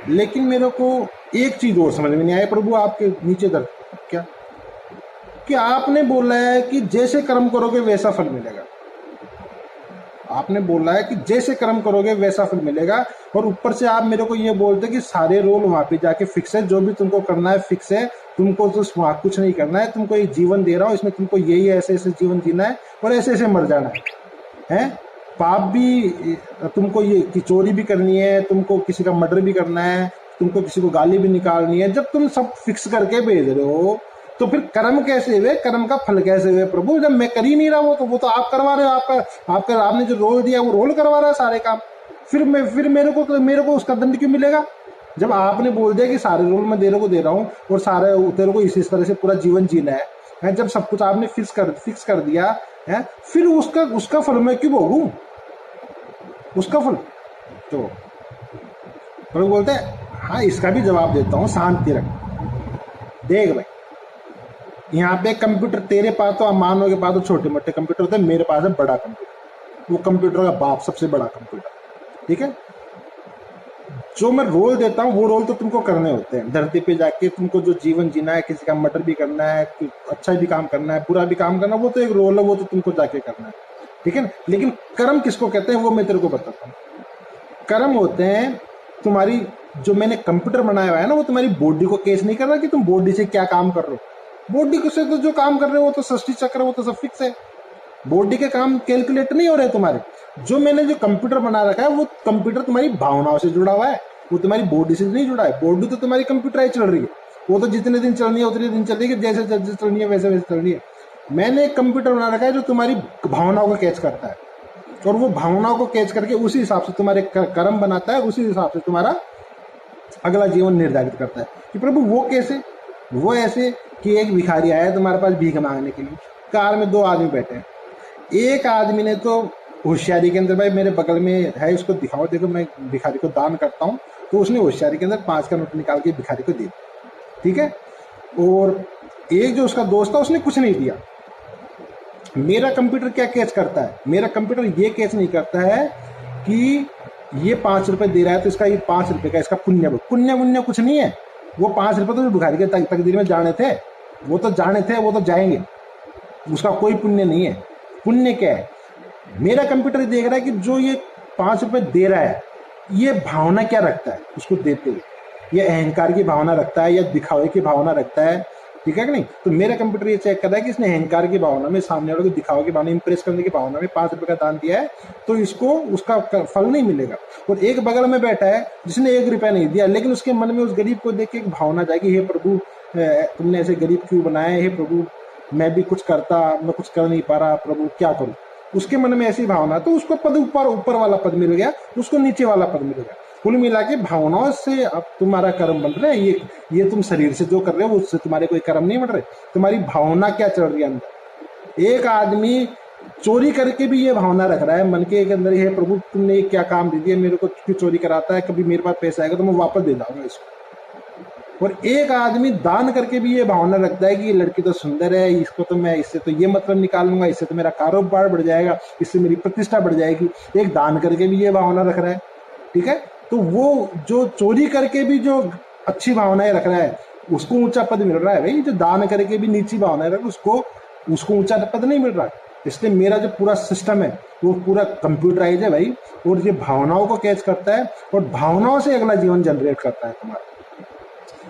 लेकिन मेरे को एक चीज और समझ में नहीं आई प्रभु आपके नीचे दर क्या, कि आपने बोला है कि जैसे कर्म करोगे वैसा फल मिलेगा। आपने बोला है कि जैसे कर्म करोगे वैसा फल मिलेगा, और ऊपर से आप मेरे को ये बोलते कि सारे रोल वहां पे जाके फिक्स है, जो भी तुमको करना है फिक्स है, तुमको तो वहां कुछ नहीं करना है, तुमको एक जीवन दे रहा हूँ, इसमें तुमको यही ऐसे ऐसे जीवन जीना है और ऐसे ऐसे मर जाना है। पाप भी तुमको ये कि चोरी भी करनी है, तुमको किसी का मर्डर भी करना है, तुमको किसी को गाली भी निकालनी है। जब तुम सब फिक्स करके भेज रहे हो तो फिर कर्म कैसे हुए, कर्म का फल कैसे हुए प्रभु, जब मैं कर ही नहीं रहा वो तो आप करवा रहे हो। आपका आपने जो रोल दिया वो रोल करवा रहा है सारे काम। फिर मेरे को उसका दंड क्यों मिलेगा, जब आपने बोल दिया कि सारे रोल मैं तेरे को दे रहा हूँ और सारे तेरे को इसी तरह से पूरा जीवन जीना है, जब सब कुछ आपने फिक्स कर दिया है, फिर उसका फल मैं क्यों भोगूं, उसका फल। तो प्रभु बोलते हैं हाँ इसका भी जवाब देता हूँ, शांति रख। देख भाई, यहाँ पे कंप्यूटर तेरे पास तो मानव के पास तो छोटे मोटे कंप्यूटर होते हैं, मेरे पास है बड़ा कंप्यूटर, वो कंप्यूटर का बाप सबसे बड़ा कंप्यूटर। ठीक है, जो मैं रोल देता हूँ वो रोल तो तुमको करने होते हैं धरती पे जाके, तुमको जो जीवन जीना है, किसी का मर्डर भी करना है, अच्छा भी काम करना है, बुरा भी काम करना है, वो तो एक रोल है, वो तो तुमको जाके करना है। ठीक है ना, लेकिन कर्म किसको कहते हैं वो मैं तेरे को बताता हूँ। कर्म होते हैं तुम्हारी, जो मैंने कंप्यूटर बनाया हुआ है ना, वो तुम्हारी बॉडी को केस नहीं कर रहा कि तुम बॉडी से क्या काम कर रहे हो। बॉडी से तो जो काम कर रहे हो वो तो सृष्टि चक्र, वो तो सब फिक्स है। बॉडी के काम कैलकुलेट नहीं हो रहे तुम्हारे। जो मैंने जो कंप्यूटर बना रखा है वो कंप्यूटर तुम्हारी भावनाओं से जुड़ा हुआ है, वो तुम्हारी बॉडी से नहीं जुड़ा है। बॉडी तो तुम्हारी कंप्यूटराइज चल रही है, वो तो जितने दिन चलनी है उतने दिन चलेगी, जैसे जैसे चलनी है वैसे वैसे चल रही है। मैंने एक कंप्यूटर बना रखा है जो तुम्हारी भावनाओं को कैच करता है, और वो भावनाओं को कैच करके उसी हिसाब से तुम्हारे कर्म बनाता है, उसी हिसाब से तुम्हारा अगला जीवन निर्धारित करता है। कि प्रभु वो कैसे, वो ऐसे कि एक भिखारी आया तुम्हारे पास भीख मांगने के लिए, कार में दो आदमी बैठे हैं। एक आदमी ने तो होशियारी के अंदर, भाई मेरे बगल में है उसको दिखाओ, देखो मैं भिखारी को दान करता हूँ, तो उसने होशियारी के अंदर 5 का नोट निकाल के भिखारी को दे दिया। ठीक है, और एक जो उसका दोस्त था उसने कुछ नहीं दिया। मेरा कंप्यूटर क्या कैच करता है, मेरा कंप्यूटर ये कैच नहीं करता है कि ये 5 रुपए दे रहा है तो इसका ये 5 रुपए का इसका पुण्य पुण्य कुछ नहीं है। वो 5 रुपए तो भिखारी के तकदीर में जाने थे, वो तो जाने थे, वो तो जाएंगे, उसका कोई पुण्य नहीं है। पुण्य क्या है, मेरा कंप्यूटर देख रहा है कि जो ये 5 रुपए दे रहा है ये भावना क्या रखता है उसको देते हुए, ये अहंकार की भावना रखता है या दिखावे की भावना रखता है। ठीक है कि नहीं, तो मेरा कंप्यूटर ये चेक कर रहा है कि इसने अहंकार की भावना में, सामने वाले को दिखावे की भावना, इंप्रेस करने की भावना में 5 रुपए का दान दिया है, तो इसको उसका फल नहीं मिलेगा। और एक बगल में बैठा है जिसने 1 रुपया नहीं दिया, लेकिन उसके मन में उस गरीब को देख के एक भावना जाएगी, हे प्रभु तुमने ऐसे गरीब क्यों बनाए, हे प्रभु मैं भी कुछ करता, मैं कुछ कर नहीं पा रहा, प्रभु क्या करूं। उसके मन में ऐसी भावना, तो उसको पद ऊपर वाला पद मिल गया, उसको नीचे वाला पद मिल गया। कुल मिला के भावनाओं से अब तुम्हारा कर्म बन रहा है। ये तुम शरीर से जो कर रहे हो उससे तुम्हारे कोई कर्म नहीं बन रहे, तुम्हारी भावना क्या चल रही है अंदर। एक आदमी चोरी करके भी ये भावना रख रहा है मन के अंदर, ये प्रभु तुमने क्या काम दे दिया मेरे को, क्यों चोरी कराता है, कभी मेरे पास पैसा आएगा तो मैं वापस दे जाऊंगा इसको। और एक आदमी दान करके भी ये भावना रखता है कि ये लड़की तो सुंदर है, इसको तो मैं इससे तो ये मतलब निकाल लूंगा, इससे तो मेरा कारोबार बढ़ जाएगा, इससे मेरी प्रतिष्ठा बढ़ जाएगी। एक दान करके भी ये भावना रख रहा है। ठीक है, तो वो जो चोरी करके भी जो अच्छी भावनाएं रख रहा है उसको ऊंचा पद मिल रहा है भाई, जो दान करके भी नीची भावनाएं रख उसको ऊंचा पद नहीं मिल रहा है। इसलिए मेरा जो पूरा सिस्टम है वो पूरा कंप्यूटराइज है भाई, और ये भावनाओं को कैच करता है और भावनाओं से अगला जीवन जनरेट करता है तुम्हारा।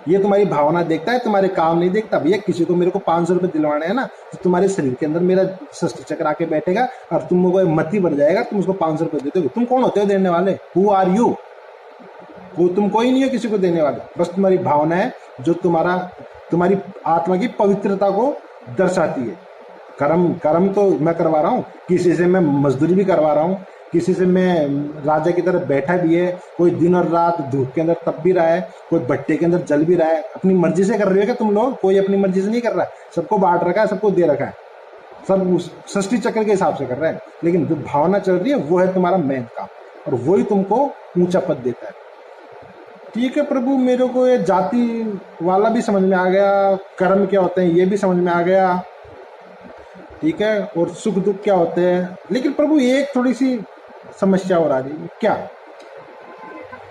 ये तुम्हारी भावना देखता है, तुम्हारे काम नहीं देखता। भैया किसी को मेरे को 500 रुपए दिलवाने हैं ना, तो तुम्हारे शरीर के अंदर मेरा सृष्टि चक्र आके बैठेगा और तुमको मति बढ़ जाएगा, तुम उसको 500 रुपए देते हो। तुम कौन होते हो देने वाले, हु आर यू, वो तुम कोई नहीं हो किसी को देने वाले, बस तुम्हारी भावना है जो तुम्हारी आत्मा की पवित्रता को दर्शाती है। कर्म तो मैं करवा रहा हूँ, किसी से मैं मजदूरी भी करवा रहा हूँ, किसी से मैं राजा की तरह बैठा भी है, कोई दिन और रात धूप के अंदर तप भी रहा है, कोई भट्टे के अंदर जल भी रहा है। अपनी मर्जी से कर रहे हो क्या तुम लोग, कोई अपनी मर्जी से नहीं कर रहा है, सबको बांट रखा है, सबको दे रखा है, सब उस सृष्टि चक्र के हिसाब से कर रहे हैं। लेकिन जो भावना चल रही है वो है तुम्हारा मेन काम, और वही तुमको ऊंचा पद देता है। ठीक है प्रभु, मेरे को ये जाति वाला भी समझ में आ गया, कर्म क्या होते हैं ये भी समझ में आ गया। ठीक है, और सुख दुख क्या होते हैं। लेकिन प्रभु एक थोड़ी सी समस्या और आ रही है, क्या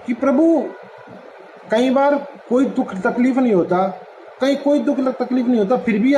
कि प्रभु कई बार कोई दुख तकलीफ नहीं होता, कहीं कोई दुख तकलीफ नहीं होता, फिर भी